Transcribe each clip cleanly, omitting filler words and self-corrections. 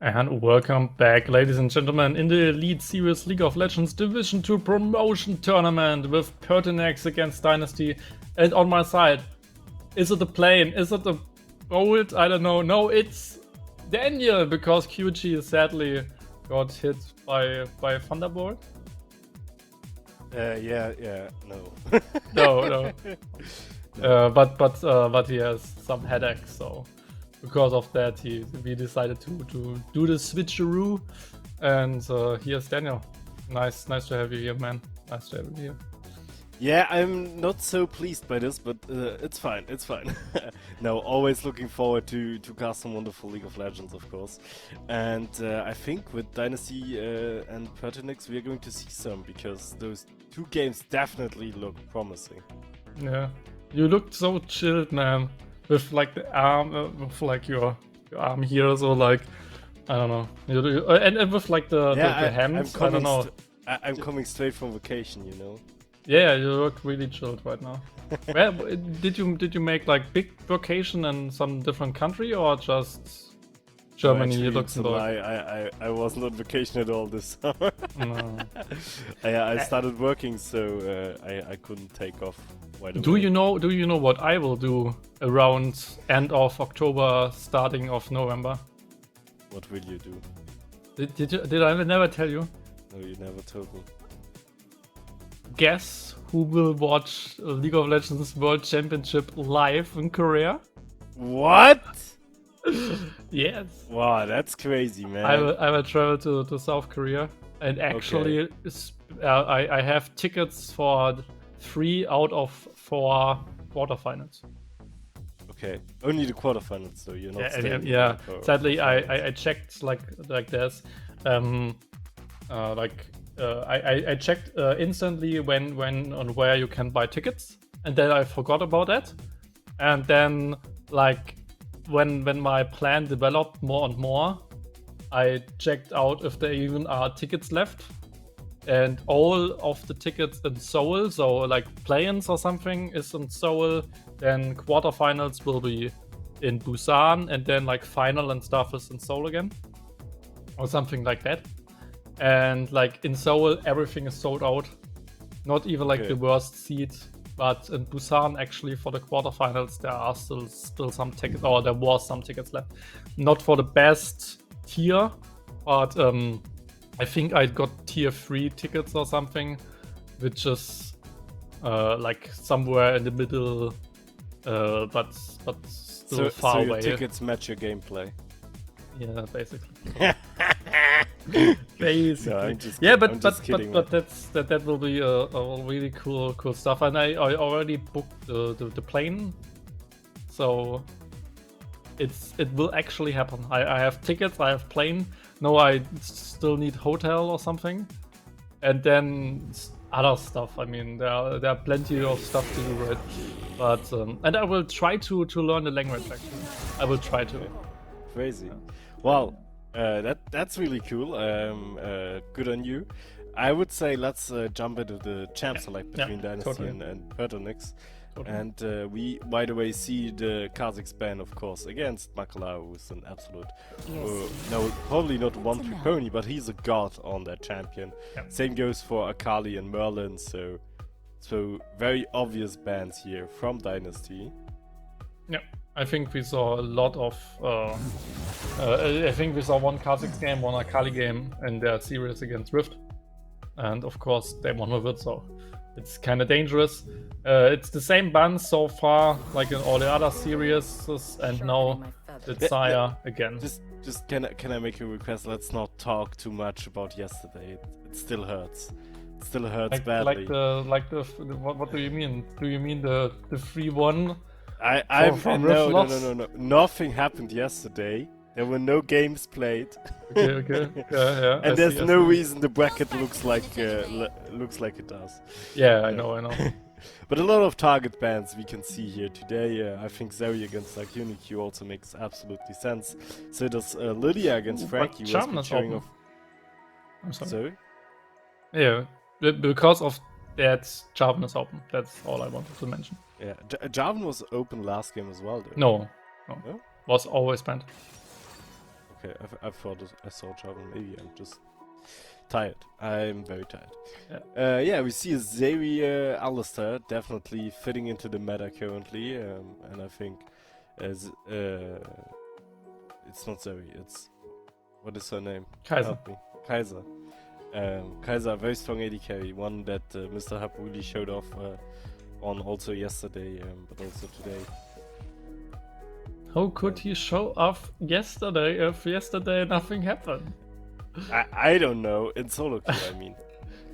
And welcome back, ladies and gentlemen, in the Elite Series League of Legends Division 2 promotion tournament with PERTINAX against Dynasty. And on my side, is it a plane? Is it a bolt? I don't know. No, it's Daniel, because QG sadly got hit by Thunderbolt. No. No. But he has some headaches, so because of that we decided to do the switcheroo, and here's Daniel. Nice to have you here, man. Nice to have you here. Yeah, I'm not so pleased by this, but it's fine. No, always looking forward to cast some wonderful League of Legends, of course. And I think with Dynasty and PERTINAX we are going to see some, because those two games definitely look promising. Yeah, you looked so chilled, man, with like the arm, with like your arm here, so like I don't know, and with like the hands. I don't know. I'm coming straight from vacation, you know. Yeah, you look really chilled right now. Where did you make like big vacation in some different country, or just Germany, no, Luxembourg? I wasn't on vacation at all this summer. No. I started working, so I couldn't take off right away. Do you know what I will do around end of October, starting of November? What will you do? Did I never tell you? No, you never told me. Guess who will watch League of Legends World Championship live in Korea? What? Yes. Wow, that's crazy, man. I will travel to South Korea, and actually I have tickets for 3 out of 4 quarterfinals. Okay. Only the quarterfinals, so you're not staying. Yeah. Sadly, I checked like this, I checked instantly when and where you can buy tickets, and then I forgot about that, and then like when my plan developed more and more, I checked out if there even are tickets left, and all of the tickets in Seoul, so like play-ins or something is in Seoul, then quarterfinals will be in Busan, and then like final and stuff is in Seoul again, or something like that. And like in Seoul, everything is sold out. Not even like the worst seat, but in Busan, actually, for the quarterfinals, there are still some tickets, or there was some tickets left. Not for the best tier, but I think I got tier 3 tickets or something, which is like somewhere in the middle, but still far away. So your tickets match your gameplay. Yeah, basically. Basically. No, I'm just kidding, but that will be a really cool stuff, and I already booked the plane, so it will actually happen. I have tickets, I have plane. No, I still need hotel or something, and then other stuff. I mean, there are plenty of stuff to do, right? But and I will try to learn the language. Actually, I will try to. Crazy. Well, that's really cool. Good on you. I would say let's jump into the champ select between Dynasty and PERTINAX. Totally. And we, by the way, see the Kazakhstan, of course, against Makalao, who's an absolute, no, probably not one-trick pony, but he's a god on that champion. Yeah. Same goes for Akali and Merlin, so very obvious bans here from Dynasty. Yeah. I think we saw a lot of. I think we saw one Kha'Zix game, one Akali game in their series against Rift, and of course they won with it. So it's kind of dangerous. It's the same bans so far, like in all the other series, and now it's Xayah again. Just can I make a request? Let's not talk too much about yesterday. It still hurts. It still hurts badly. What do you mean? Do you mean the 3-1? No. Nothing happened yesterday. There were no games played. Okay. Yeah. And there's no reason the bracket looks like it does. Yeah, I know. But a lot of target bans we can see here today. I think Zoe against like UniQ also makes absolutely sense. So does Lydia against Frankie. Was showing off. I'm sorry. Yeah, because of that, Jarvan is open. That's all I wanted to mention. Yeah, Jarvan was open last game as well, though. No. Was always banned. okay. I thought I saw Jarvan. Maybe I'm just tired. I'm very tired. Yeah, we see a Xavier Alistair definitely fitting into the meta currently, and I think as it's not Zoe, it's what is her name? Kaiser. Help me. Kaiser. Kaiser, very strong AD carry, one that Mr. Hub really showed off on also yesterday, but also today. How could he show off yesterday if yesterday nothing happened? I don't know. In solo queue, I mean.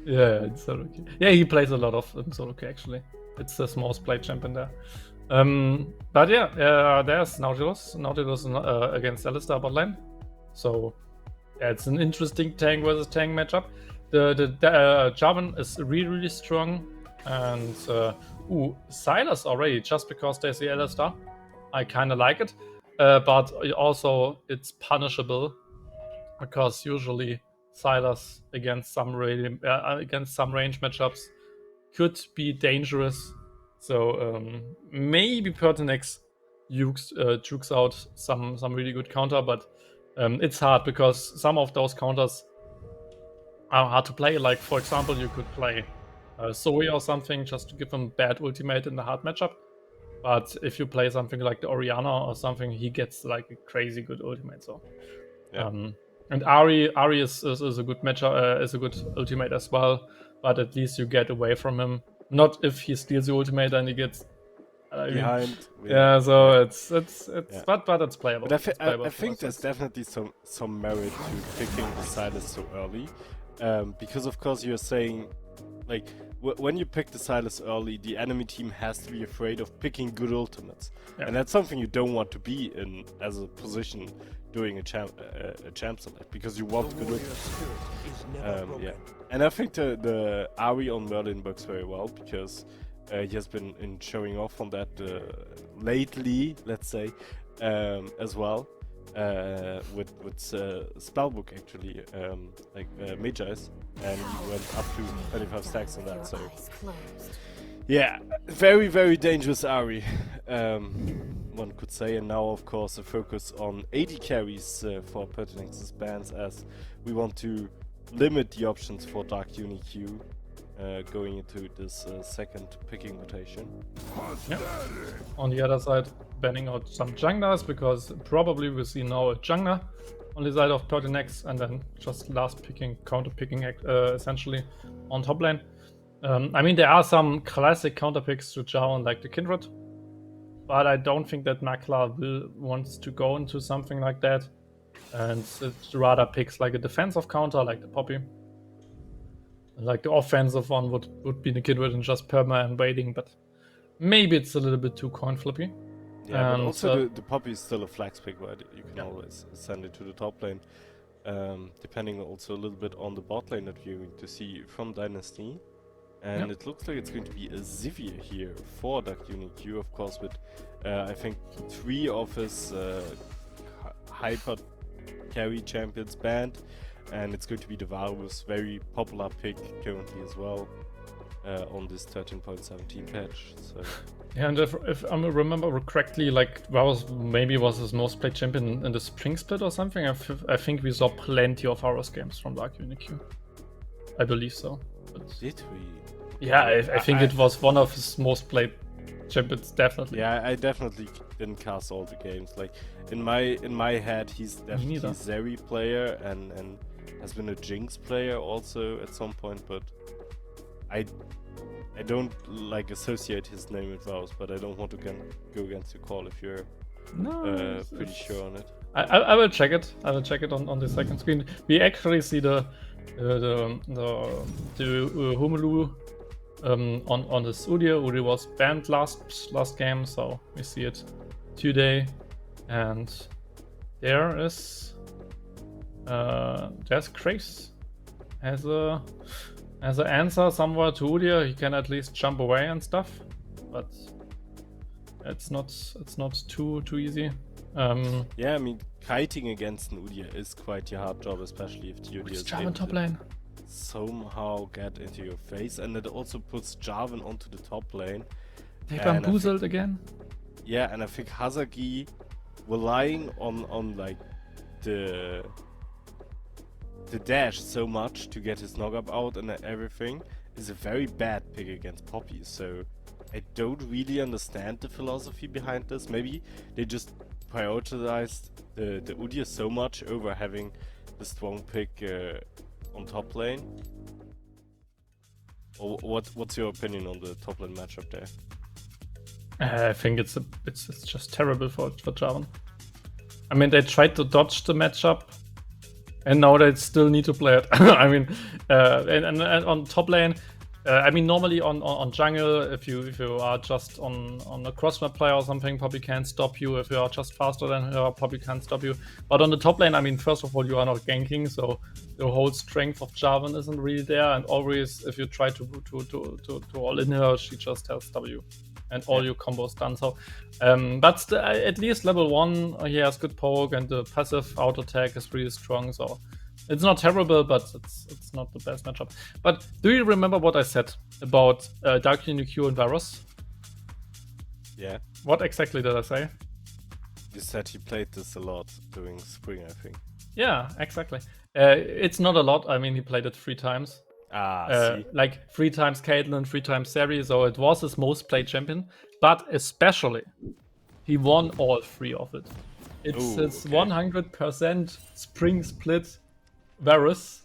Yeah, in solo queue. Yeah, he plays a lot of solo queue actually. It's the most played champion there. But yeah, there's Nautilus. Nautilus against Alistar bot lane. So yeah, it's an interesting tank versus tank matchup. The Jarvan is really strong, and Sylas already just because there's the Alistar. I kind of like it, but also it's punishable because usually Sylas against some range matchups could be dangerous. So maybe PERTINAX jukes out some really good counter, but it's hard because some of those counters are hard to play. Like for example, you could play Zoe or something just to give him bad ultimate in the hard matchup. But if you play something like the Orianna or something, he gets like a crazy good ultimate. So, yeah. And Ari is a good matchup, is a good ultimate as well. But at least you get away from him. Not if he steals the ultimate and he gets behind. Yeah, so it's but it's playable. But I think there's definitely some merit to picking the Sylas so early, because of course you're saying, like, when you pick the Sylas early, the enemy team has to be afraid of picking good ultimates, and that's something you don't want to be in as a position doing a champ select, because you want good ultimates. Yeah, and I think the Ari on Merlin works very well because he has been showing off on that lately, let's say, as well. With Spellbook actually, like Magi's, and he went up to 25 stacks on that. So yeah, very dangerous Ari, one could say. And now of course a focus on AD carries for PERTINAX's bans, as we want to limit the options for Dark UniQ going into this second picking rotation. Yeah. On the other side, banning out some junglers, because probably we see now a jungler on the side of PERTINAX, and then just last picking, counter picking essentially on top lane. I mean, there are some classic counter picks to Jarvan like the Kindred, but I don't think that Makla wants to go into something like that, and it rather picks like a defensive counter like the Poppy. Like the offensive one would be the Kindred and just perma and waiting, but maybe it's a little bit too coin flippy. Yeah, but also the Poppy is still a flex pick, right? You can always send it to the top lane, depending also a little bit on the bot lane that we're going to see from Dynasty. And it looks like it's going to be a Xavier here for Dark UniQ, of course, with I think 3 of his hyper carry champions banned. And it's going to be the Varus, very popular pick currently as well, on this 13.17 patch. So yeah, and if I remember correctly, like Varus maybe was his most played champion in the spring split or something. I think we saw plenty of Varus games from Dark UniQ. I believe so. But did we? Yeah, I think it was one of his most played champions, definitely. Yeah, I definitely didn't cast all the games. Like in my head, he's definitely a Zeri player and has been a Jinx player also at some point, but I don't like associate his name with Varus, but I don't want to go against your call if you're pretty sure on it. I will check it. I will check it on the second screen. We actually see the Humulu on the studio. Uri was banned last game, so we see it today, and there's Chris as an answer somewhere to Udyr. He can at least jump away and stuff, but it's not too easy. Yeah, I mean, kiting against an Udyr is quite a hard job, especially if the Udyr is able top to lane. somehow get into your face, and it also puts Jarvan onto the top lane. They bamboozled again. Yeah, and I think Hazagi relying on like the dash so much to get his knock-up out and everything is a very bad pick against Poppy. So I don't really understand the philosophy behind this. Maybe they just prioritized the Udyr so much over having the strong pick on top lane. Or what's your opinion on the top lane matchup there? I think it's just terrible for Jarvan. I mean, they tried to dodge the matchup, and now they still need to play it. I mean, and on top lane, I mean, normally on jungle, if you are just on a cross map player or something, probably can't stop you. If you are just faster than her, probably can't stop you. But on the top lane, I mean, first of all, you are not ganking, so the whole strength of Jarvan isn't really there. And always, if you try to all in her, she just has W. And all your combos done. So, but at least level 1, he has good poke, and the passive auto attack is really strong. So, it's not terrible, but it's not the best matchup. But do you remember what I said about DYNASTY and Varus? Yeah. What exactly did I say? You said he played this a lot during spring, I think. Yeah, exactly. It's not a lot. I mean, he played it 3 times. Like 3 times Caitlyn, 3 times Sari, so it was his most played champion. But especially, he won all 3 of it. It's 100% spring split Varus.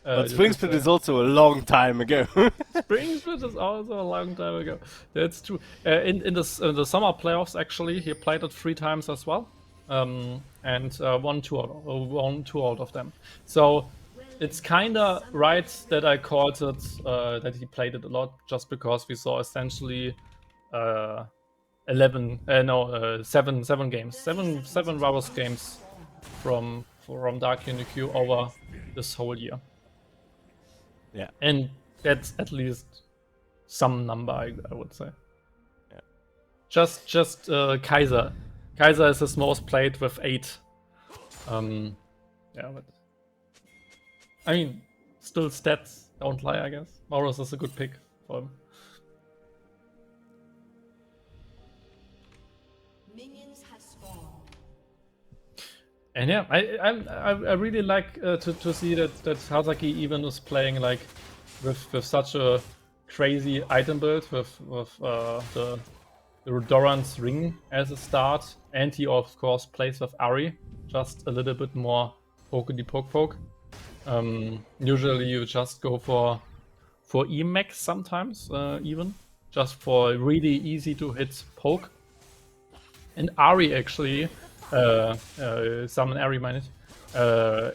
But spring split is also a long time ago. Spring split is also a long time ago. That's true. In the summer playoffs, actually, he played it 3 times as well, and won two out of them. So. It's kinda right that I called it that he played it a lot, just because we saw essentially 7 games, 7 Varus games from DYNASTY over this whole year. Yeah, and that's at least some number, I would say. Yeah, just Kaiser. Kaiser is his most played with 8. Yeah, but. I mean, still stats don't lie, I guess. Varus is a good pick for him. Minions have spawned. And yeah, I really like to see that Hazaki even is playing like with such a crazy item build with the Doran's ring as a start, and he of course plays with Ahri, just a little bit more poke. Usually you just go for E-Max sometimes, even just for really easy to hit poke. And Ahri actually, summon Ahri minus,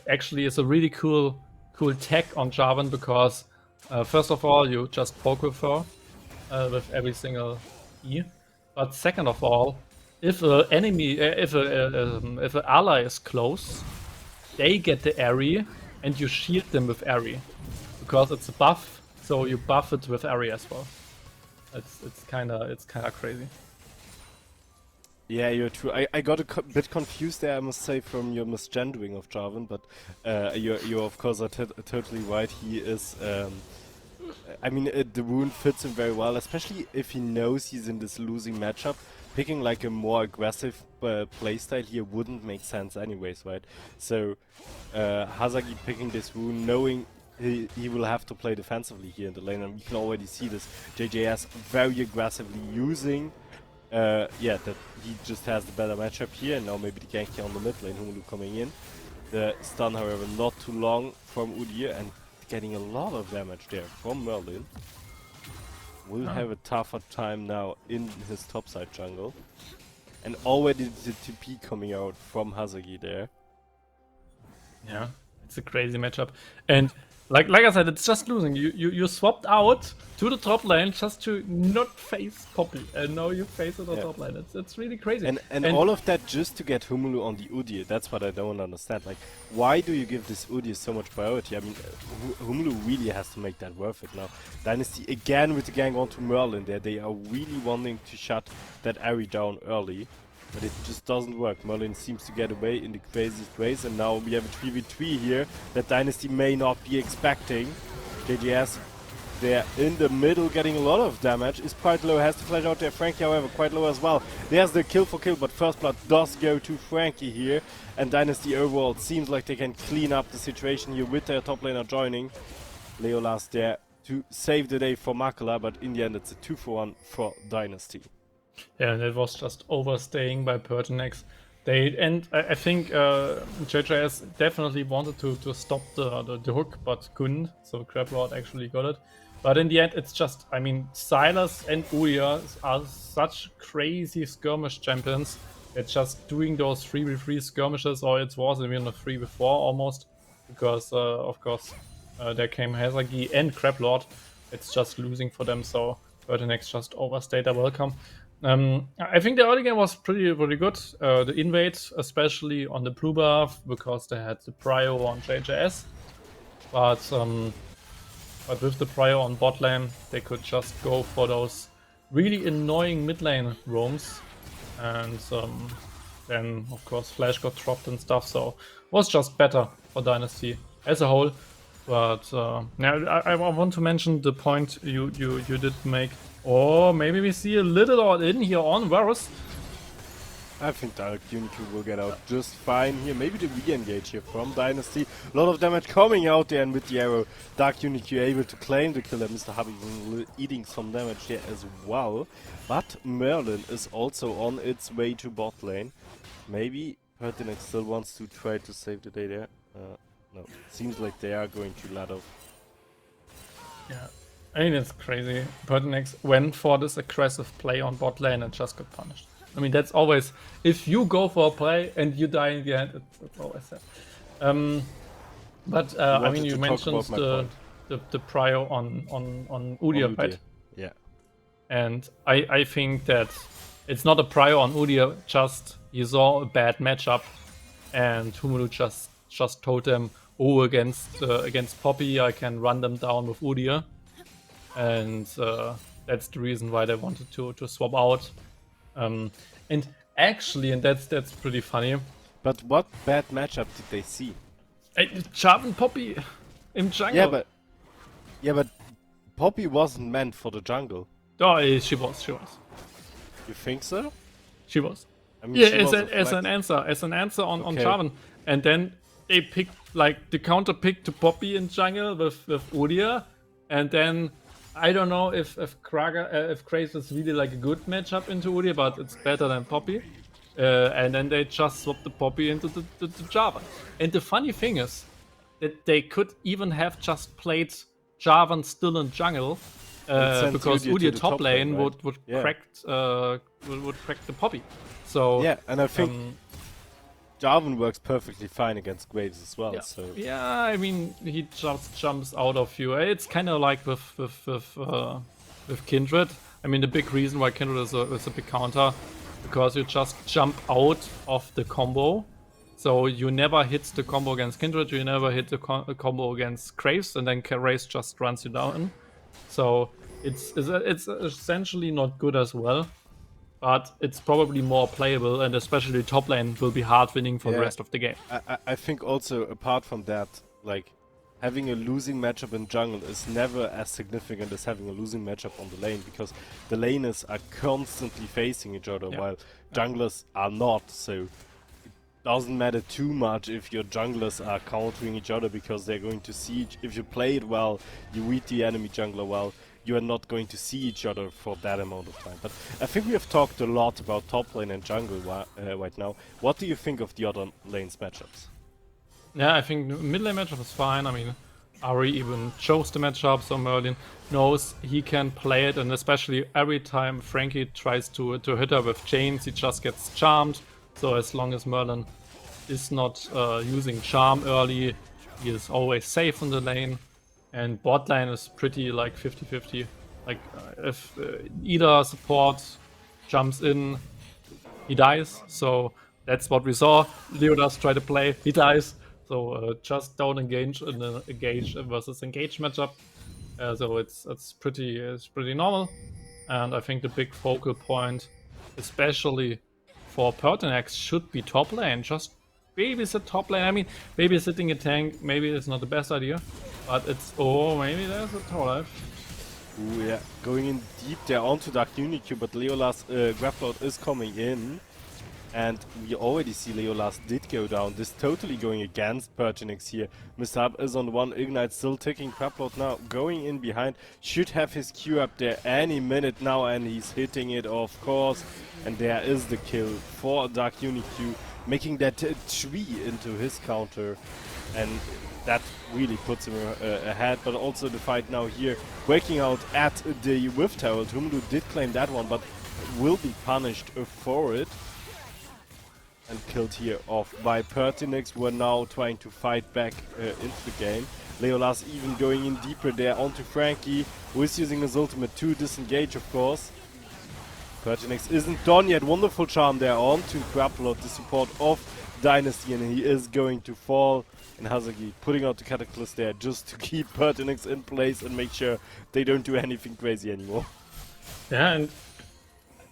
actually is a really cool tech on Jarvan, because first of all you just poke with her with every single E, but second of all, if an enemy, if an ally is close, they get the Ahri, and you shield them with Ahri, because it's a buff, so you buff it with Ahri as well. It's kinda crazy. Yeah, you're true. I got a bit confused there, I must say, from your misgendering of Jarvan, but you of course are totally right. He is. I mean, the rune fits him very well, especially if he knows he's in this losing matchup. Picking like a more aggressive playstyle here wouldn't make sense anyways, right? So Hazaki picking this rune, knowing he will have to play defensively here in the lane, and you can already see this JJS very aggressively using that he just has the better matchup here, and now maybe the gank here on the mid lane, Humulu coming in. The stun, however, not too long from Udyr, and getting a lot of damage there from Merlin. Will have a tougher time now in his topside jungle. And already the TP coming out from Hazaki there. Yeah, it's a crazy matchup. And like I said, it's just losing. You swapped out to the top lane just to not face Poppy, and now you face it on top lane. It's really crazy. And all of that just to get Humulu on the Udyr. That's what I don't understand. Like, why do you give this Udyr so much priority? I mean, Humulu really has to make that worth it now. Dynasty again with the gang onto Merlin there. They are really wanting to shut that Ahri down early, but it just doesn't work. Merlin seems to get away in the craziest ways, and now we have a 3v3 here that Dynasty may not be expecting. JJS there in the middle, getting a lot of damage. Is quite low, has to flash out there. Frankie, however, quite low as well. There's the kill for kill, but first blood does go to Frankie here. And Dynasty overall seems like they can clean up the situation here with their top laner joining. Leolas there to save the day for Makala, but in the end it's a 2-for-1 for Dynasty. Yeah, and it was just overstaying by PERTINAX. I think JJS definitely wanted to stop the hook, but couldn't. So Crablord actually got it. But in the end, it's just, I mean, Sylas and Uya are such crazy skirmish champions. They're just doing those 3v3 skirmishes, or it was even a 3v4 almost, because of course there came Hazagi and Crablord. It's just losing for them, so PERTINAX just overstayed their welcome. I think the early game was pretty good. The invade, especially on the blue buff, because they had the prio on JJS. But with the prio on bot lane, they could just go for those really annoying mid lane roams. And then, of course, Flash got dropped and stuff, so it was just better for Dynasty as a whole. But yeah, I want to mention the point you did make. Or maybe we see a little all-in here on Varus. I think Dark Unicorn will get out just fine here. Maybe the re-engage here from Dynasty. A lot of damage coming out there, and with the arrow, Dark Unicorn able to claim the kill. And Mr. Hubby eating some damage here as well. But Merlin is also on its way to bot lane. Maybe PERTINAX still wants to try to save the day there. No, seems like they are going to let off. Yeah. I mean, it's crazy. PERTINAX went for this aggressive play on bot lane and just got punished. I mean, that's always... If you go for a play and you die in the end, it's always sad. I mean, you mentioned the prio on Udyr, right? Yeah. And I think that it's not a prio on Udyr, just you saw a bad matchup and Humulu just told them, oh, against Poppy, I can run them down with Udyr. And that's the reason why they wanted to swap out. And actually, and that's pretty funny. But what bad matchup did they see? Jarvan Poppy in jungle. Yeah, but Poppy wasn't meant for the jungle. Oh, she was. You think so? She was. I mean, yeah, as an answer on Jarvan. And then they picked like the counter pick to Poppy in jungle with Udyr, and then. I don't know if Kraze is really like a good matchup into Udyr, but it's better than Poppy. And then they just swapped the Poppy into the Jarvan. And the funny thing is that they could even have just played Jarvan still in jungle, because Udyr top lane, right? would crack the Poppy. So yeah, and I think Jarvan works perfectly fine against Graves as well. Yeah. So yeah, I mean, he just jumps out of you. It's kind of like with Kindred. I mean, the big reason why Kindred is a big counter, because you just jump out of the combo. So you never hit the combo against Kindred, you never hit the combo against Graves, and then Graves just runs you down. So it's essentially not good as well. But it's probably more playable, and especially top lane will be hard winning for the rest of the game. I think also, apart from that, like, having a losing matchup in jungle is never as significant as having a losing matchup on the lane, because the laners are constantly facing each other, while junglers are not, so it doesn't matter too much if your junglers are countering each other, because they're going to see, if you play it well, you read the enemy jungler well, you are not going to see each other for that amount of time. But I think we have talked a lot about top lane and jungle right now. What do you think of the other lanes matchups? Yeah, I think the mid lane matchup is fine. I mean, Ari even chose the matchup, so Merlin knows he can play it, and especially every time Frankie tries to hit her with chains, he just gets charmed. So as long as Merlin is not using charm early, he is always safe in the lane. And bot lane is pretty like 50-50. Like if either support jumps in, he dies. So that's what we saw. Leodas try to play, he dies. So just don't engage in an engage versus engage matchup. So it's pretty normal. And I think the big focal point, especially for PERTINAX, should be top lane. Just babysit top lane. I mean, babysitting a tank maybe is not the best idea. But it's... Oh, maybe there's a tower life. Ooh, yeah, going in deep there onto Dark Unicube, but Leola's Grapplout is coming in. And we already see Leolas did go down. This totally going against PERTINAX here. Mr. is on one, Ignite still taking Grapplout now, going in behind. Should have his Q up there any minute now, and he's hitting it, of course. And there is the kill for Dark Unicube, making that 3 into his counter. And that really puts him ahead, but also the fight now here, breaking out at the Rift Herald. Humlu did claim that one, but will be punished for it. And killed here off by PERTINAX. We're now trying to fight back into the game. Leolas even going in deeper there onto Frankie, who is using his ultimate to disengage, of course. PERTINAX isn't done yet. Wonderful charm there onto Grapplout, the support of Dynasty, and he is going to fall. And Hazagi putting out the Cataclysm there just to keep PERTINAX in place and make sure they don't do anything crazy anymore. Yeah, and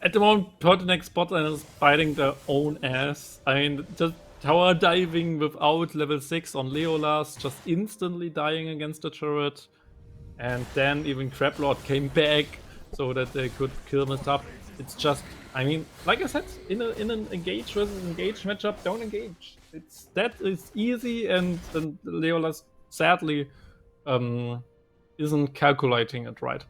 at the moment, PERTINAX botlane is biting their own ass. I mean, just tower diving without level 6 on Leolas, just instantly dying against the turret. And then even Grapplout came back so that they could kill Mr. It's just, I mean, like I said, in an engage versus engage matchup, don't engage. That is easy, and Leolas sadly isn't calculating it right.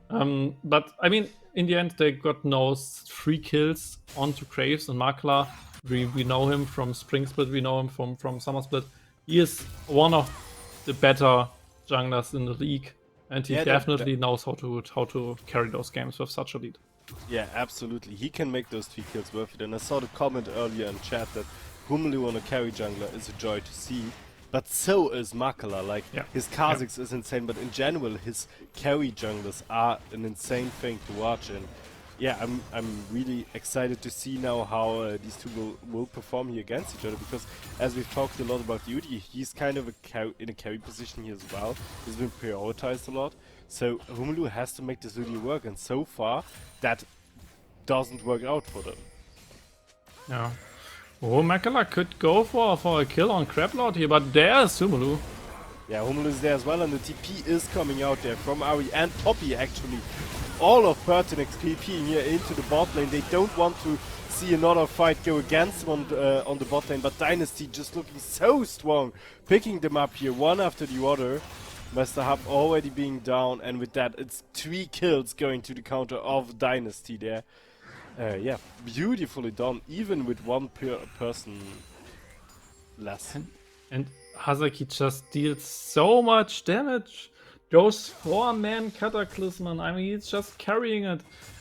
But I mean, in the end, they got no 3 kills onto Graves and Makla. We know him from Spring Split, we know him from Summer Split. He is one of the better junglers in the league, and he definitely knows how to carry those games with such a lead. Yeah, absolutely. He can make those 3 kills worth it. And I saw the comment earlier in chat that Humlu on a carry jungler is a joy to see. But so is Makala. Like, his Kha'Zix is insane, but in general, his carry junglers are an insane thing to watch. And yeah, I'm really excited to see now how these two will perform here against each other, because as we've talked a lot about Yudi, he's kind of in a carry position here as well. He's been prioritized a lot. So Humlu has to make this really work, and so far that doesn't work out for them. Yeah. Oh, Makala could go for a kill on Grapplout here, but there's Humlu. Yeah, Humlu is there as well, and the TP is coming out there from Ari and Poppy, actually. All of PERTINAX TPing here into the bot lane. They don't want to see another fight go against them on the bot lane, but Dynasty just looking so strong, picking them up here one after the other. Mr. Hub already being down, and with that, it's 3 kills going to the counter of Dynasty there. Yeah, beautifully done, even with one person less. And Hazaki just deals so much damage. Those 4-man Cataclysm, I mean, he's just carrying it.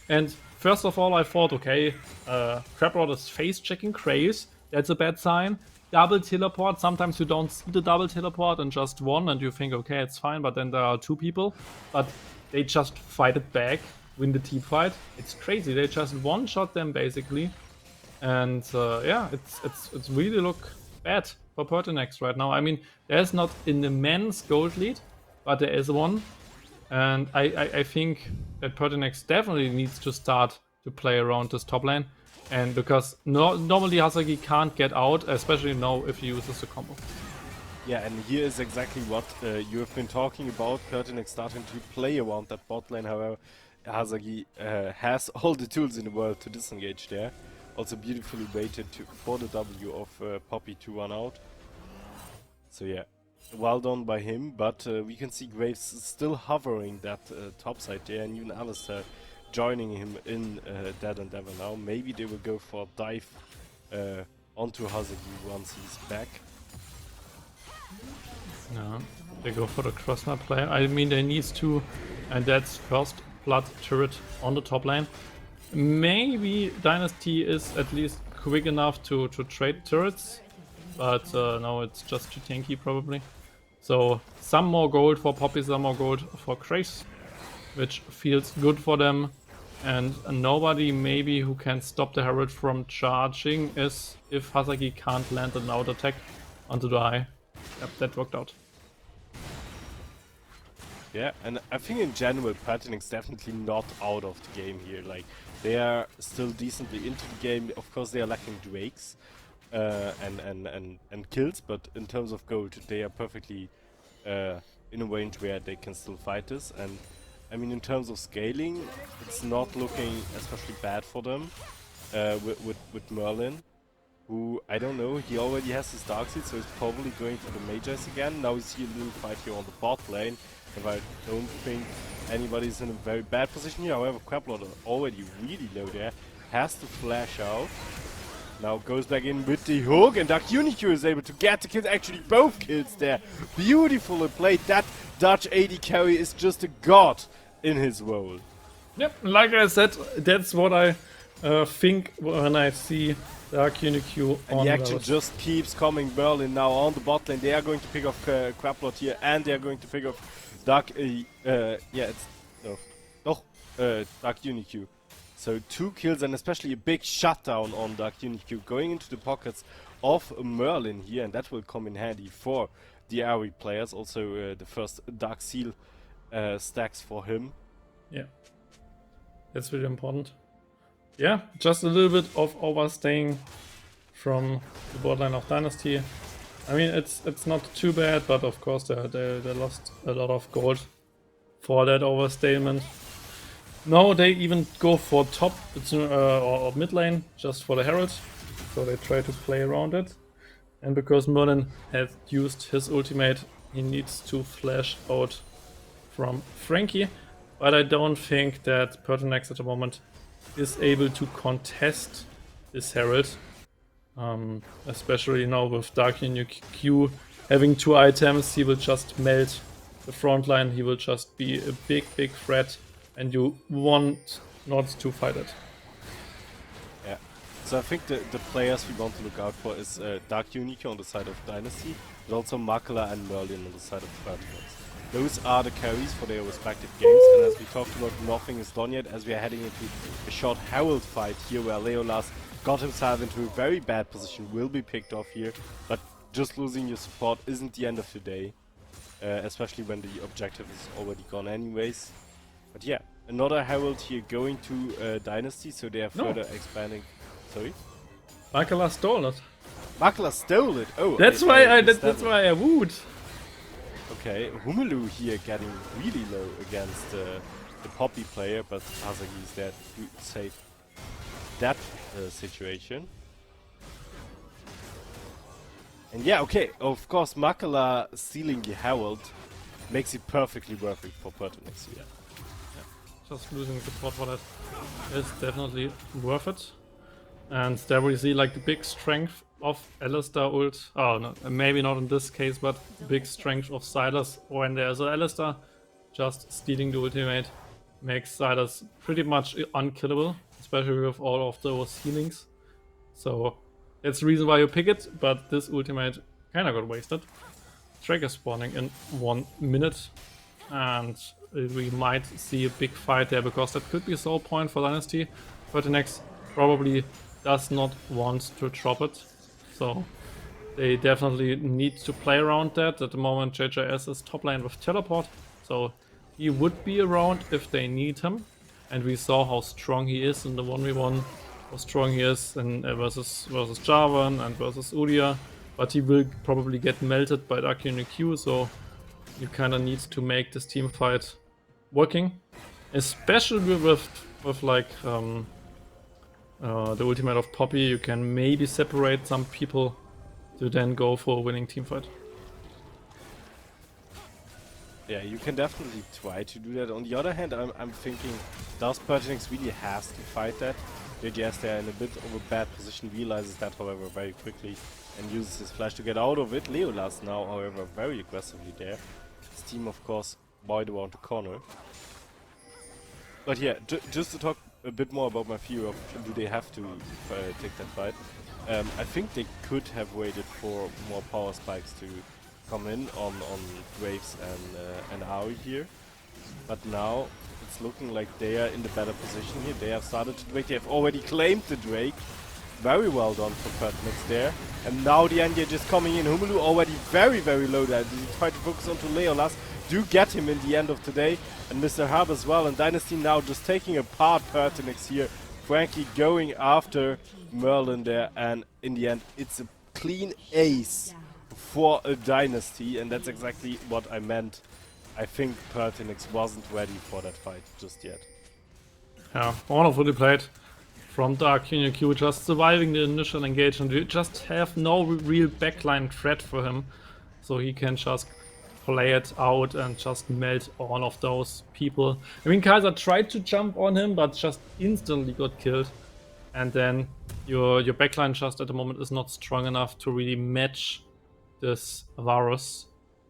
And first of all, I thought, okay, Grapplout is face-checking Graves. That's a bad sign. Double teleport, sometimes you don't see the double teleport and just one, and you think, okay, it's fine, but then there are 2 people. But they just fight it back, win the team fight. It's crazy, they just one-shot them basically. And yeah, it's really look bad for PERTINAX right now. I mean, there's not an immense gold lead, but there is one. And I think that PERTINAX definitely needs to start to play around this top lane. And because normally Hazaki can't get out, especially now if he uses the combo. Yeah, and here is exactly what you have been talking about. PERTINAX starting to play around that bot lane. However, Hazaki has all the tools in the world to disengage there. Also beautifully waited for the W of Poppy to run out. So yeah, well done by him. But we can see Graves still hovering that top side there, and even Alistair joining him in Dead Endeavor now. Maybe they will go for a dive onto Hazaki once he's back. No, they go for the crossmap play. I mean, they need to, and that's first blood turret on the top lane. Maybe Dynasty is at least quick enough to trade turrets, but no, it's just too tanky probably. So some more gold for Poppy, some more gold for Graves, which feels good for them. And nobody maybe who can stop the Herald from charging is if Hazaki can't land an out attack onto the eye. Yep, that worked out. Yeah, and I think in general PERTINAX definitely not out of the game here. Like, they are still decently into the game. Of course they are lacking Drakes and kills, but in terms of gold they are perfectly in a range where they can still fight this. And I mean, in terms of scaling, it's not looking especially bad for them with Merlin, who, I don't know, he already has his Dark Seed, so he's probably going for the Mages again. Now we see a little fight here on the bot lane, and I don't think anybody's in a very bad position here. However, Quaplot already really low there, has to flash out. Now goes back in with the hook, and Dark Unique is able to get the kills, actually both kills there. Beautifully played. That Dutch AD carry is just a god in his role. Yep, like I said, that's what I think when I see Dark Unique on and the action those. just keeps coming. Merlin now on the bot lane. They are going to pick off Quaplot here, and they are going to pick off Dark. Dark Unique. So 2 kills and especially a big shutdown on Dark Unique going into the pockets of Merlin here, and that will come in handy for the AoE players. Also the first Dark Seal stacks for him. Yeah, that's really important. Yeah, just a little bit of overstaying from the bot lane of Dynasty. I mean, it's not too bad, but of course they lost a lot of gold for that overstayment. No, they even go for top or mid lane just for the Herald, so they try to play around it. And because Merlin has used his ultimate, he needs to flash out from Frankie. But I don't think that PERTINAX at the moment is able to contest this Herald. Especially now with Dark Unique Q having 2 items, he will just melt the front line, he will just be a big threat, and you want not to fight it. Yeah, so I think the players we want to look out for is Dark Unique on the side of Dynasty, but also Makala and Merlin on the side of PERTINAX. Those are the carries for their respective games, and as we talked about, nothing is done yet, as we are heading into a short Herald fight here where Leolas got himself into a very bad position, will be picked off here, but just losing your support isn't the end of the day, especially when the objective is already gone anyways. But yeah, another Herald here going to Dynasty, so they are further expanding. Sorry? Makala stole it. Makala stole it! Oh, that's why I wooed. Okay, Humelu here getting really low against the Poppy player, but Hazagi is there to save that situation. And yeah, okay, of course, Makala stealing the Herald makes it perfectly worth it for PERTINAX here. Yeah. Just losing support for that is definitely worth it. And there we see like the big strength of Alistar ult. Oh, no, maybe not in this case, but the big strength of Sylas when there's an Alistar. Just stealing the ultimate makes Sylas pretty much unkillable, especially with all of those healings. So that's the reason why you pick it, but this ultimate kinda got wasted. Tracker spawning in 1 minute, and we might see a big fight there, because that could be a soul point for Dynasty. PERTINAX probably does not want to drop it, so they definitely need to play around that. At the moment JJS is top lane with teleport, so he would be around if they need him, and we saw how strong he is in the 1v1, how strong he is in versus Jarvan and versus Udyr, but he will probably get melted by Dark Unique Q, so you kinda need to make this team fight working, especially with like the ultimate of Poppy. You can maybe separate some people to then go for a winning team fight. Yeah, you can definitely try to do that. On the other hand, I'm thinking, does PERTINAX really has to fight that? JJS there in a bit of a bad position, realizes that however very quickly and uses his flash to get out of it. Leolas now however very aggressively there. His team of course wide around the corner. But yeah, just to talk a bit more about my view of do they have to take that fight. I think they could have waited for more power spikes to come in on Graves and Aoi here. But now it's looking like they are in the better position here. They have started to Drake. They have already claimed the Drake. Very well done for PERTINAX there. And now the Anya just coming in. Humelu already very low there. They try to focus onto Leolas. Do get him in the end of today. And Mr. Hub as well. And Dynasty now just taking apart PERTINAX here. Frankie going after Merlin there. And in the end, it's a clean ace for a Dynasty. And that's exactly what I meant. I think PERTINAX wasn't ready for that fight just yet. Yeah, wonderfully played from DYNASTY, just surviving the initial engagement. We just have no real backline threat for him, so he can just play it out and just melt all of those people. I mean, Kaiser tried to jump on him, but just instantly got killed. And then your backline just at the moment is not strong enough to really match this Varus.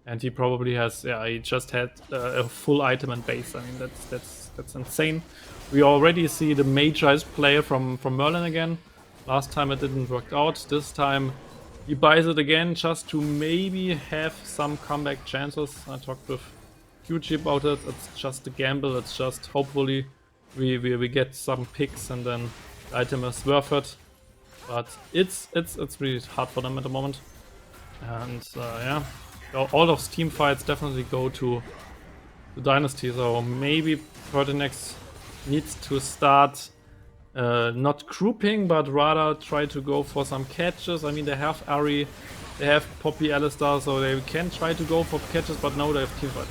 And he probably has, yeah, he just had a full item and base. I mean, that's insane. We already see the Magi's play from Merlin again. Last time it didn't work out. This time he buys it again just to maybe have some comeback chances. I talked with QG about it. It's just a gamble. It's just hopefully we get some picks and then the item is worth it. But it's really hard for them at the moment. And yeah, all those team fights definitely go to Dynasty. So maybe PERTINAX needs to start not grouping, but rather try to go for some catches. I mean, they have Ari, they have Poppy, Alistar, so they can try to go for catches, but now they have teamfight.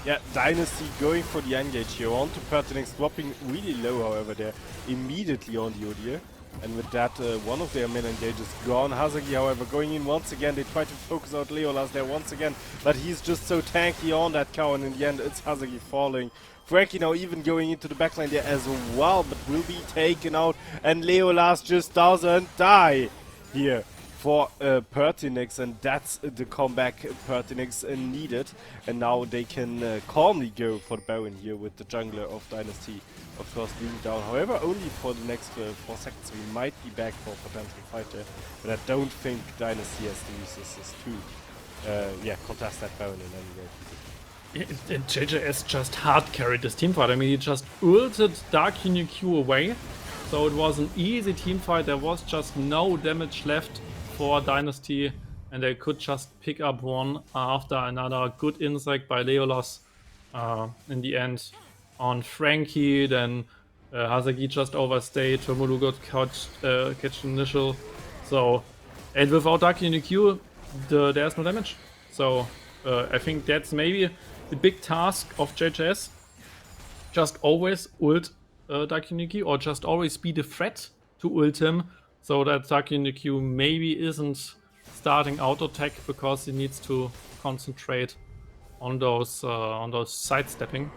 Yeah, Dynasty going for the engage here onto PERTINAX, dropping really low, however, they're immediately on the Odir. And with that, one of their main engages gone. Hazagi, however, going in once again. They try to focus out Leolas there once again, but he's just so tanky on that cow, and in the end, it's Hazagi falling. Frankie now even going into the backline there as well, but will be taken out, and Leolas just doesn't die here for PERTINAX, and that's the comeback PERTINAX needed. And now they can calmly go for the Baron here with the jungler of Dynasty, of course, being down. However, only for the next 4 seconds. We might be back for a potential fight there, but I don't think Dynasty has the resources to yeah, contest that Baron in any way. JJS just hard carried this teamfight. I mean, he just ulted DYNASTY away, so it was an easy teamfight. There was just no damage left for Dynasty, and they could just pick up one after another. Good insect by Leolas in the end on Frankie. Then Hazagi just overstayed. Tomulu got catch initial. So, and without DYNASTY, there's no damage. So I think that's maybe the big task of JJS. Just always ult DYNASTY, or just always be the threat to ult him, so that DYNASTY maybe isn't starting auto attack because he needs to concentrate on those sidestepping.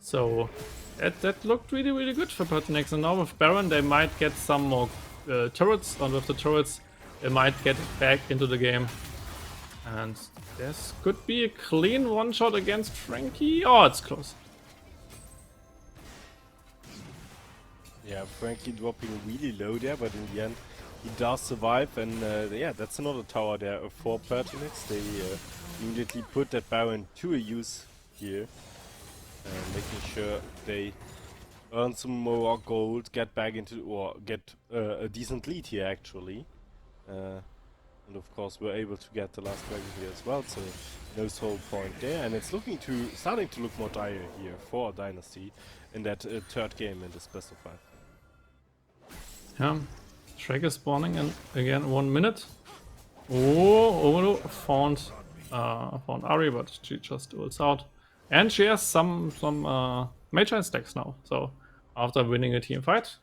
So that looked really good for PERTINAX. And now with Baron they might get some more turrets, and with the turrets they might get back into the game. And this could be a clean one-shot against Frankie. Oh, it's close. Yeah, Frankie dropping really low there, but in the end he does survive. And yeah, that's another tower there for PERTINAX. They immediately put that Baron to a use here, making sure they earn some more gold, get back into, or get a decent lead here actually. And of course we're able to get the last dragon here as well, so no soul point there. And it's starting to look more dire here for Dynasty in that third game in this best of 5. Yeah, Shrek is spawning in again 1 minute. Oh, found Ari, but she just ults out. And she has some Magi stacks now, so after winning a team fight,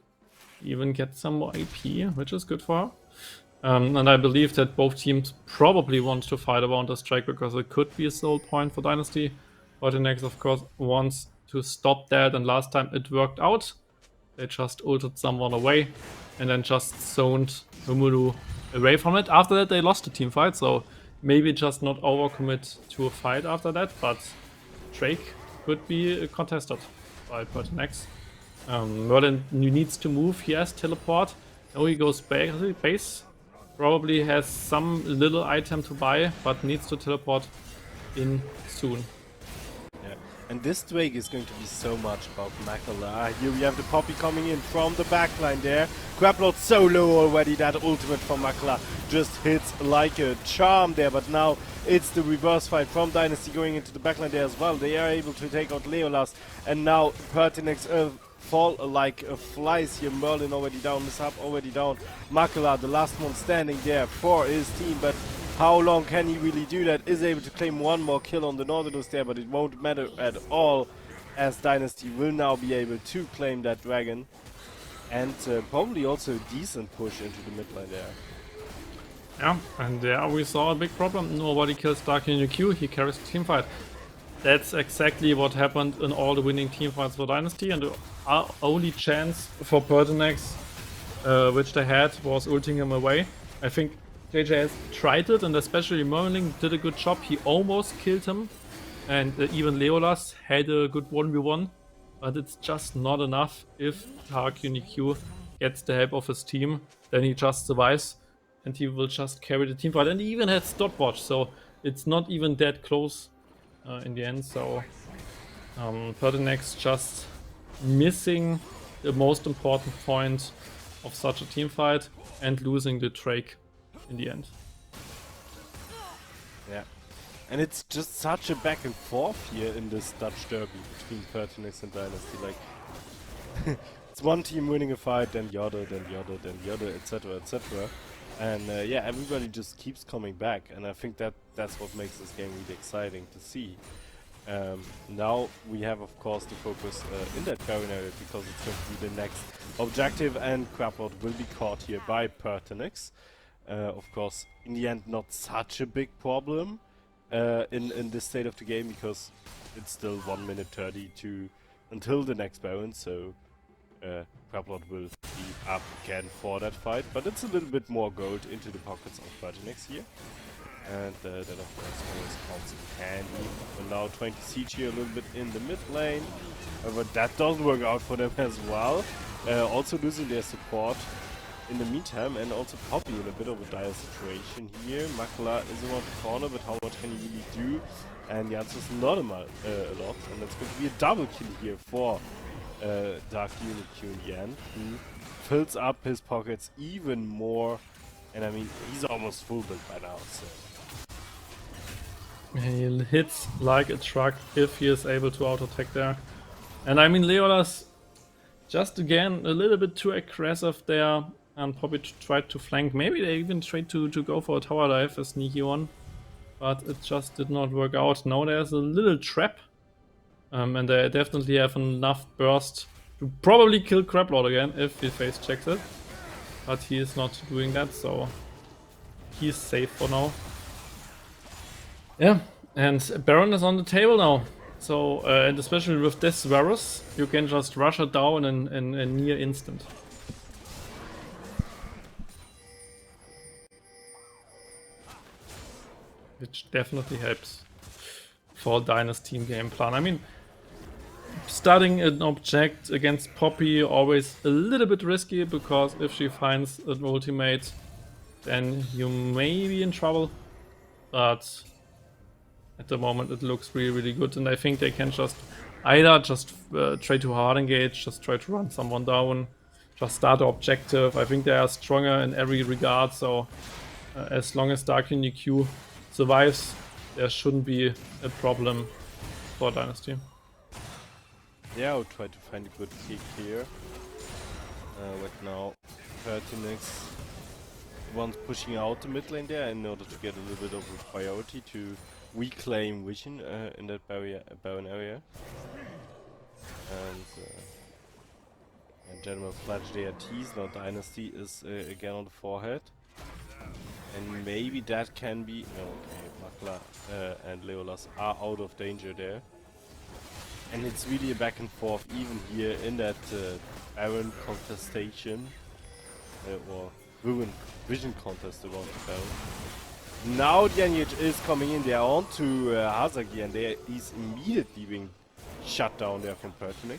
even get some more AP, which is good for her. And I believe that both teams probably want to fight around the strike because it could be a soul point for Dynasty. PERTINAX, of course, wants to stop that, and last time it worked out. They just ulted someone away and then just zoned Humulu away from it. After that, they lost the team fight, so maybe just not overcommit to a fight after that, but Drake could be contested by PERTINAX. Merlin needs to move. He has teleport. Now he goes back base. Probably has some little item to buy, but needs to teleport in soon. Yeah, and this Drake is going to be so much about Makala. Here we have the Poppy coming in from the backline there. Graplord so low already, that ultimate from Makala just hits like a charm there, but now it's the reverse fight from Dynasty going into the backline there as well. They are able to take out Leolas, and now PERTINAX fall like flies here. Merlin already down, Mishap already down. Makala, the last one standing there for his team, but How long can he really do that? Is able to claim one more kill on the Nautilus there, but it won't matter at all, as Dynasty will now be able to claim that dragon. And probably also a decent push into the mid lane there. Yeah, and there we saw a big problem. Nobody kills Dark UQ, he carries the teamfight. That's exactly what happened in all the winning teamfights for Dynasty, and the only chance for PERTINAX which they had was ulting him away. I think JJS tried it, and especially Merlin did a good job. He almost killed him, and even Leolas had a good 1v1, but it's just not enough. If Dark UQ gets the help of his team, then he just survives, and he will just carry the teamfight. And he even had stopwatch, so it's not even that close in the end. So PERTINAX just missing the most important point of such a teamfight and losing the Drake in the end. Yeah, and it's just such a back and forth here in this Dutch derby between PERTINAX and Dynasty. Like, it's one team winning a fight, then the other, then the other, then the other, etc., etc. And yeah, everybody just keeps coming back, and I think that's what makes this game really exciting to see. Now we have, of course, to focus in that Baron area, because it's going to be the next objective, and Craplord will be caught here by PERTINAX. Of course, in the end, not such a big problem in this state of the game, because it's still 1 minute 30 until the next Baron, so Craplord will be up again for that fight, but it's a little bit more gold into the pockets of PERTINAX here. And that of course always comes in handy. And now 20 siege here a little bit in the mid lane. However, that doesn't work out for them as well. Also losing their support in the meantime, and also Poppy in a bit of a dire situation here. Makla is around the corner, but how much can he really do? And the answer is not a lot, and that's going to be a double kill here for Dark UQ in the end, who fills up his pockets even more. And I mean, he's almost full build by now, so... He hits like a truck if he is able to auto-attack there. And I mean, Leolas just again a little bit too aggressive there, and probably tried to flank. Maybe they even tried to go for a tower dive, a sneaky one, but it just did not work out. Now there's a little trap, and they definitely have enough burst to probably kill Craplord again if he face checks it. But he is not doing that, so he's safe for now. Yeah, and Baron is on the table now. So, and especially with this Varus, you can just rush it down in a near instant. Which definitely helps for Dynasty team game plan. I mean, starting an object against Poppy always a little bit risky, because if she finds an ultimate, then you may be in trouble. But at the moment it looks really good, and I think they can just either just try to hard engage, just try to run someone down, just start the objective. I think they are stronger in every regard, so as long as Dark UQ survives, there shouldn't be a problem for Dynasty. Yeah, I'll try to find a good kick here. Right now, PERTINAX one's pushing out the mid lane there in order to get a little bit of a priority to reclaim vision in that Baron area. And General Flash there tease. Now Dynasty is again on the forehead. And maybe that can be... No, okay, Makla and Leolas are out of danger there. And it's really a back and forth even here in that Baron contestation. Or vision contest around the Baron. Now the Engage is coming in there onto Hazagi, and he's immediately being shut down there from PERTINAX.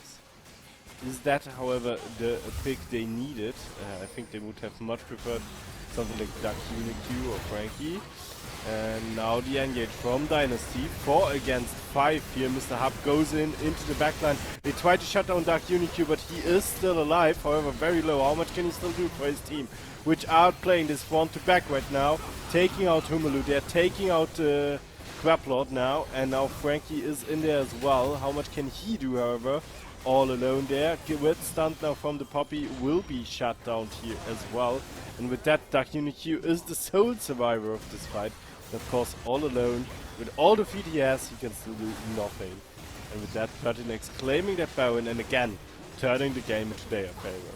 Is that, however, the pick they needed? I think they would have much preferred something like Dark UQ or Frankie. And now the Engage from Dynasty, 4 against 5 here. Mr. Hub goes into the backline. They try to shut down Dark UQ, but he is still alive, however very low. How much can he still do for his team, which are playing this front to back right now, taking out Humalu. They're taking out Craplord now, and now Frankie is in there as well. How much can he do, however? all alone there. With stunt now from the Poppy will be shut down here as well. And with that, Dark UniQ is the sole survivor of this fight. And of course, all alone, with all the feet he has, he can still do nothing. And with that, PERTINAX claiming that Baron and again, turning the game into their favor.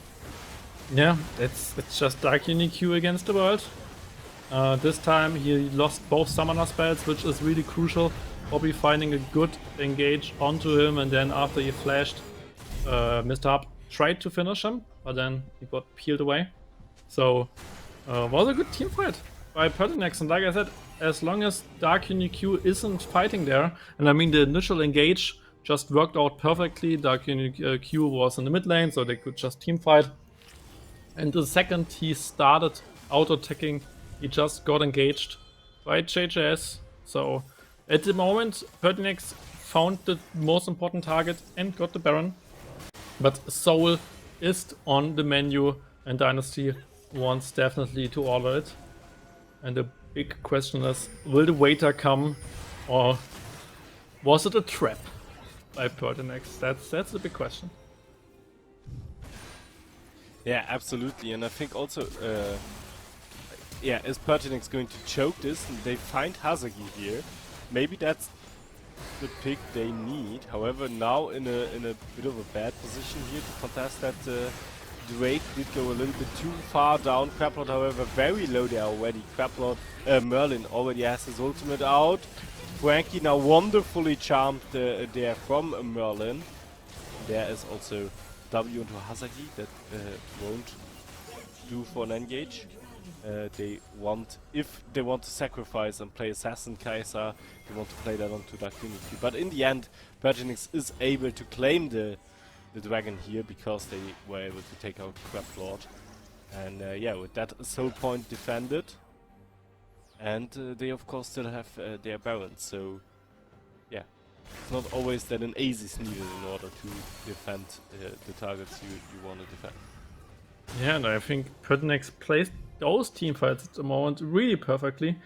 Yeah, it's just Dark UniQ against the world. This time he lost both summoner spells, which is really crucial. Poppy finding a good engage onto him, and then after he flashed, Mr. Hub tried to finish him, but then he got peeled away. So, was a good team fight by PERTINAX, and like I said, as long as Dark UniQ isn't fighting there, and I mean the initial engage just worked out perfectly. Dark UniQ was in the mid lane, so they could just team fight. And the second he started auto-attacking, he just got engaged by JJS. So at the moment, PERTINAX found the most important target and got the Baron. But Soul is on the menu, and Dynasty wants definitely to order it. And the big question is, will the waiter come, or was it a trap by PERTINAX? That's the big question. Yeah, absolutely, and I think also, yeah, is PERTINAX going to choke this? And they find Hazagi here. Maybe that's the pick they need. However, now in a bit of a bad position here to contest that. Drake did go a little bit too far down. Craplord, however, very low there already. Craplord, Merlin already has his ultimate out. Frankie now wonderfully charmed there from Merlin. There is also W into Hazagi that won't do for an engage. They want, if they want to sacrifice and play Assassin Kaiser, they want to play that onto Dark UniQ. But in the end, PERTINAX is able to claim the dragon here because they were able to take out Craplord. And yeah, with that soul point defended. And they of course still have their Barons, so yeah. It's not always that an ace is needed in order to defend the targets you want to defend. Yeah, and I think PERTINAX plays those teamfights at the moment really perfectly.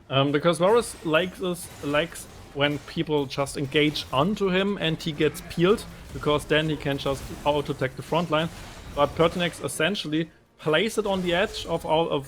Because Varus likes when people just engage onto him and he gets peeled, because then he can just auto-attack the front line. But PERTINAX essentially plays it on the edge of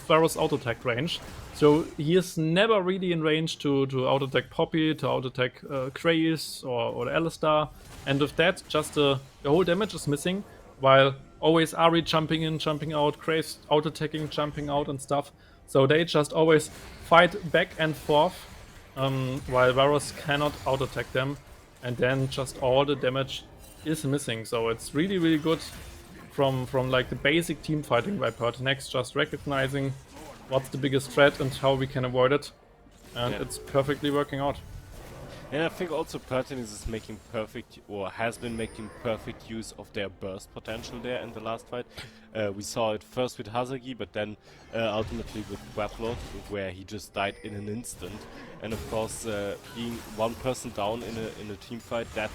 Varus auto-attack range. So he is never really in range to auto-attack Poppy, to auto-attack Krace or Alistar. And with that, just the whole damage is missing, while always Ahri jumping in, jumping out, Krace auto-attacking, jumping out and stuff. So they just always fight back and forth, while Varus cannot auto-attack them. And then just all the damage is missing. So it's really, really good from like the basic team fighting by PERTINAX, just recognizing what's the biggest threat and how we can avoid it. And it's perfectly working out. And I think also PERTINAX is making perfect, or has been making perfect use of their burst potential there in the last fight. We saw it first with Hazagi, but then ultimately with Craplord, where he just died in an instant. And of course, being one person down in a team fight that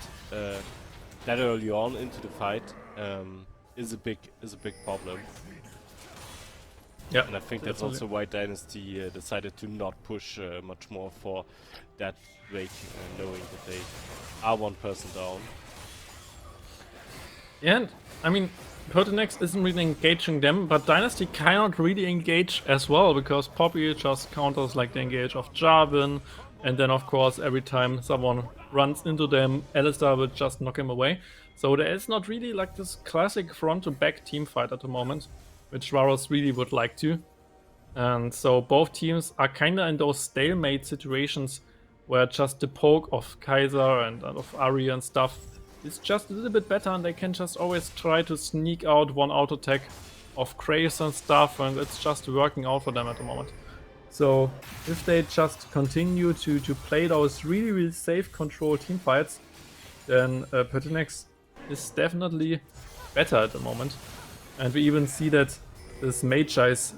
early on into the fight is a big problem. Yeah, and I think that's also why Dynasty decided to not push much more for that break, knowing that they are one person down. Yeah, and I mean, PERTINAX isn't really engaging them, but Dynasty cannot really engage as well, because Poppy just counters like the engage of Jarvan, and then of course every time someone runs into them, Alistar will just knock him away. So there is not really like this classic front-to-back team fight at the moment, which Varus really would like to. And so both teams are kinda in those stalemate situations where just the poke of Kaiser and of Ahri and stuff is just a little bit better, and they can just always try to sneak out one auto attack of Krace and stuff, and it's just working out for them at the moment. So if they just continue to play those really, really safe control team fights, then PERTINAX is definitely better at the moment. And we even see that this Magi's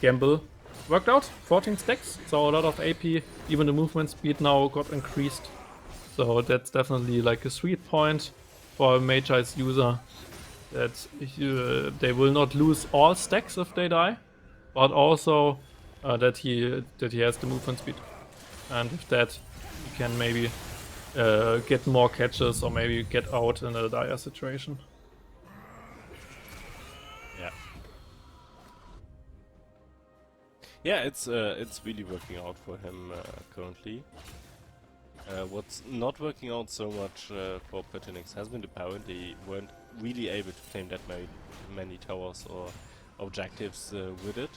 gamble worked out, 14 stacks, so a lot of AP, even the movement speed now got increased. So that's definitely like a sweet point for a Magi's user, that they will not lose all stacks if they die, but also that he has the movement speed. And with that, he can maybe get more catches or maybe get out in a dire situation. Yeah. Yeah, it's really working out for him currently. What's not working out so much for PERTINAX has been the Baron. They weren't really able to claim that many towers or objectives with it.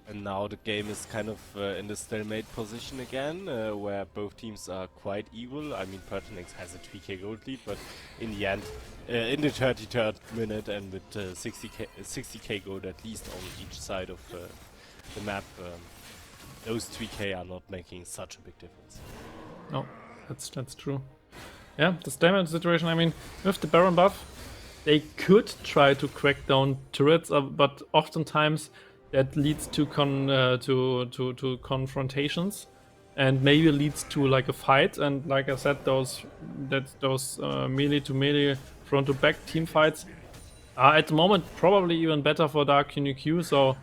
And now the game is kind of in the stalemate position again, where both teams are quite equal. I mean, PERTINAX has a 3k gold lead, but in the end, in the 33rd minute and with 60k gold at least on each side of the map, those 3k are not making such a big difference. No, that's true. Yeah, the stalemate situation, I mean, with the Baron buff, they could try to crack down turrets, but oftentimes that leads to confrontations, and maybe leads to like a fight. And like I said, those melee to melee, front to back team fights are at the moment probably even better for Dark UNQ. So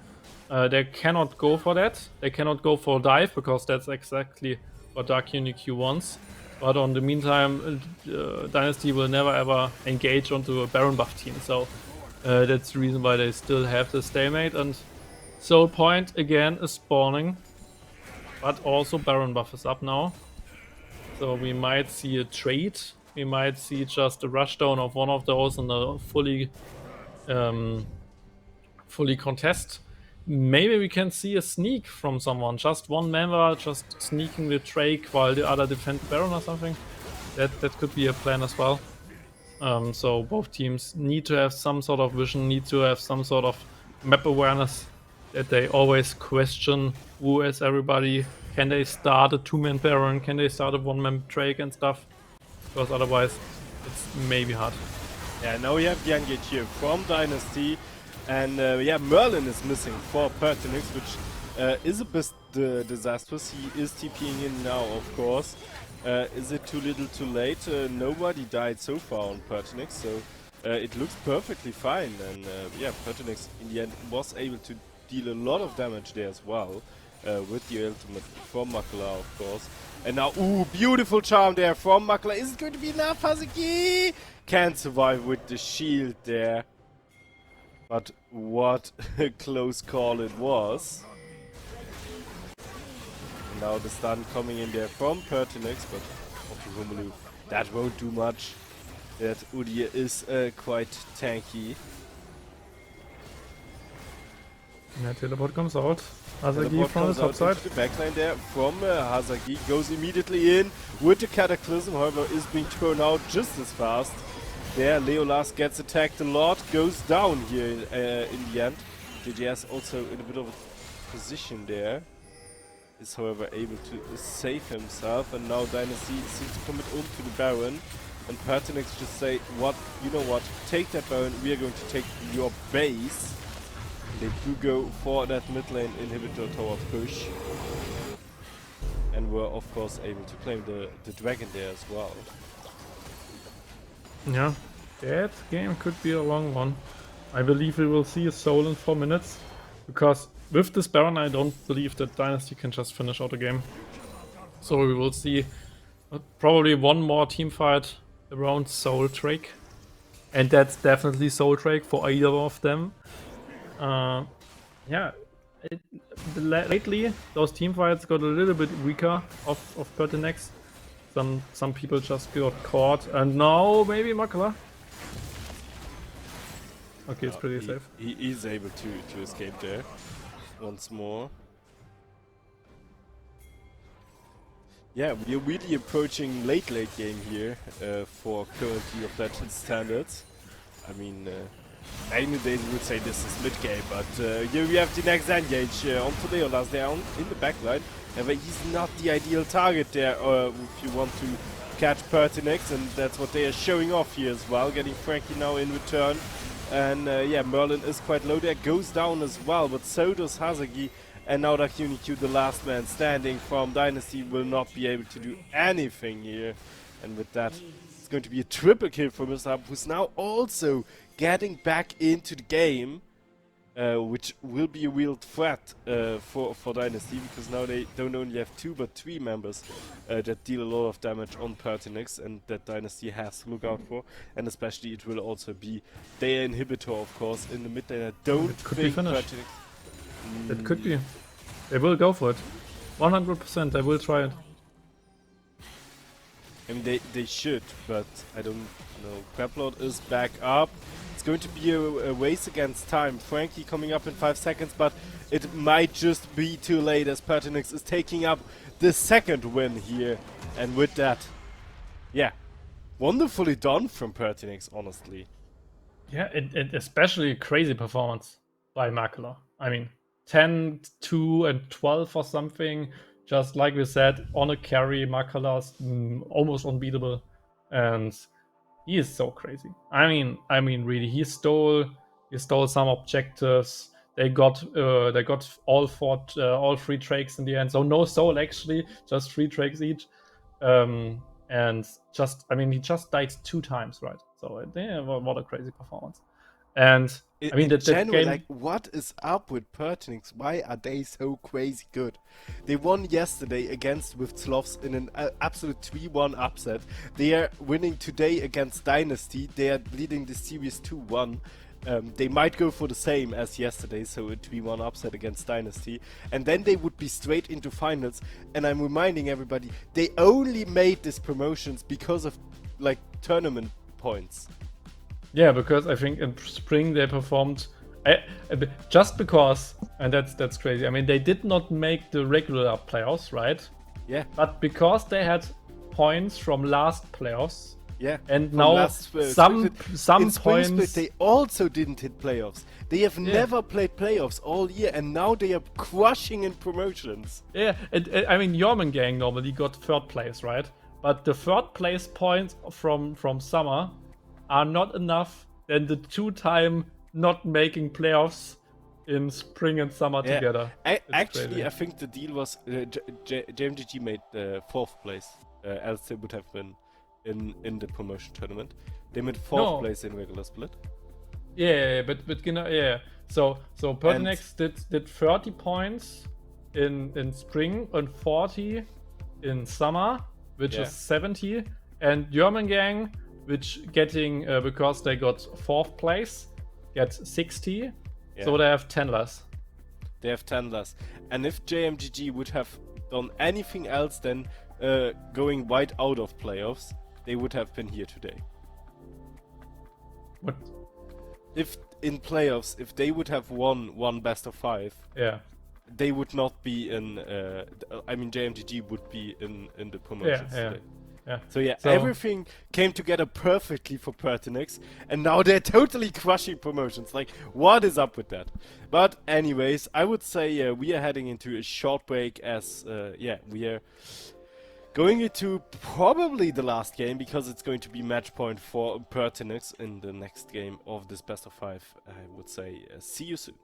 they cannot go for that. They cannot go for dive because that's exactly what Dark UNQ wants. But on the meantime, Dynasty will never ever engage onto a Baron buff team. So that's the reason why they still have the stalemate. And Soul Point again is spawning, but also Baron buff is up now. So we might see a trade. We might see just a rushdown of one of those and a fully contest. Maybe we can see a sneak from someone. Just one member just sneaking the Drake while the other defend Baron or something. That could be a plan as well. So both teams need to have some sort of vision, need to have some sort of map awareness, that they always question who is everybody. Can they start a 2-man Baron? Can they start a 1-man Drake and stuff? Because otherwise it's maybe hard. Yeah, now we have the engage here from Dynasty, and yeah, Merlin is missing for PERTINAX, which is a bit disastrous. He is TPing in now, of course. Is it too little too late? Nobody died so far on PERTINAX, so it looks perfectly fine. And yeah, PERTINAX in the end was able to deal a lot of damage there as well, with the ultimate from Makala, of course. And now, ooh, beautiful charm there from Makala. Is it going to be enough? Hazaki can't survive with the shield there. But what a close call it was. And now the stun coming in there from PERTINAX, but Romelu, that won't do much. That Udyr is quite tanky. Yeah, teleport comes out. Hazagi from the top side. The backline there from Hazagi goes immediately in with the Cataclysm, however, is being thrown out just as fast. There, Leolas gets attacked a lot, goes down here in the end. JJS also in a bit of a position there. Is however able to save himself, and now Dynasty seems to commit to the Baron. And PERTINAX just say, what, you know what, take that Baron, we are going to take your base. They do go for that mid lane inhibitor tower push. And were of course able to claim the dragon there as well. Yeah, that game could be a long one. I believe we will see a soul in 4 minutes. Because with this Baron I don't believe that Dynasty can just finish out a game. So we will see probably one more team fight around Soul Drake. And that's definitely Soul Drake for either of them. Yeah, lately those team fights got a little bit weaker of PERTINAX. Some people just got caught, and now maybe Makala. Okay, it's pretty safe. He is able to escape there once more. Yeah, we're really approaching late game here for currently of Legends standards. I mean, back in the days we would say this is mid game, but here we have the next engage onto Leolas down in the backline. But he's not the ideal target there if you want to catch PERTINAX, and that's what they are showing off here as well, getting Frankie now in return. And yeah, Merlin is quite low there, goes down as well, but so does Hazagi. And now that UNQ, the last man standing from Dynasty, will not be able to do anything here. And with that, it's going to be a triple kill for Mr. who's now also getting back into the game. which will be a real threat for Dynasty, because now they don't only have 2 but 3 members that deal a lot of damage on PERTINAX, and that Dynasty has to look out for. And especially it will also be their inhibitor, of course, in the mid lane. I don't think PERTINAX... It could be. They will go for it. 100%, they will try it. I mean, they should, but I don't know. Preplord is back up. It's going to be a race against time. Frankie coming up in 5 seconds, but it might just be too late as PERTINAX is taking up the second win here. And with that, yeah, wonderfully done from PERTINAX, honestly. Yeah, it especially a crazy performance by Makula. I mean, 10, 2, and 12 or something. Just like we said, on a carry, Makula's almost unbeatable, and he is so crazy. I mean, really, he stole some objectives. They got all 3 trakes in the end. So no soul actually, just 3 trakes each. And just, I mean, he just died 2 times, right? So yeah, what a crazy performance. And I mean, in general, game, like, what is up with PERTINAX? Why are they so crazy good? They won yesterday against Swiftslofts in an absolute 3-1 upset. They are winning today against Dynasty. They are leading the series 2-1. They might go for the same as yesterday, so a 3-1 upset against Dynasty. And then they would be straight into finals. And I'm reminding everybody, they only made these promotions because of, like, tournament points. Yeah, because I think in spring they performed just because, and that's crazy. I mean, they did not make the regular playoffs, right? Yeah. But because they had points from last playoffs. Yeah. And now some points. Split, they also didn't hit playoffs. They have never played playoffs all year, and now they are crushing in promotions. Yeah. I mean, Jormungandr normally got 3rd place, right? But the 3rd place points from summer are not enough than the 2-time not making playoffs in spring and summer together. Actually, crazy. I think the deal was JMGG made 4th place, else they would have been in the promotion tournament. They made 4th place in regular split. Yeah, but you know, yeah. So PERTINAX did 30 points in spring and 40 in summer, which is 70, and Jormungandr, which getting, because they got 4th place, get 60, so they have 10 less. They have 10 less. And if JMGG would have done anything else than going right out of playoffs, they would have been here today. What? If in playoffs, if they would have won one best of 5, they would not be in, I mean, JMGG would be in the promotions today. Yeah. So everything came together perfectly for PERTINAX, and now they're totally crushing promotions. Like, what is up with that? But anyways, I would say we are heading into a short break as, we are going into probably the last game, because it's going to be match point for PERTINAX in the next game of this best of 5. I would say see you soon.